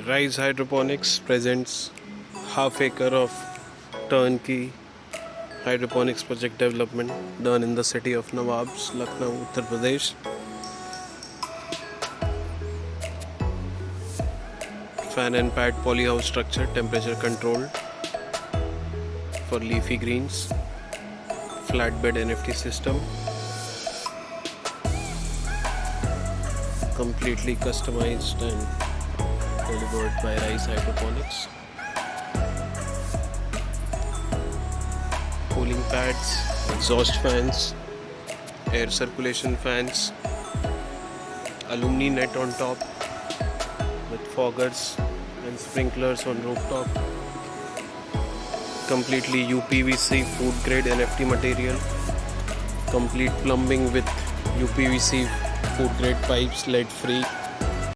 Rise Hydroponics presents half acre of turnkey hydroponics project development done in the city of Nawabs, Lucknow, Uttar Pradesh. Fan and pad polyhouse structure, temperature controlled for leafy greens. Flatbed NFT system, completely customized and delivered by Rise Hydroponics. Cooling pads, exhaust fans, air circulation fans, alumni net on top with foggers and sprinklers on rooftop. Completely UPVC food grade NFT material. Complete plumbing with UPVC food grade pipes, lead free.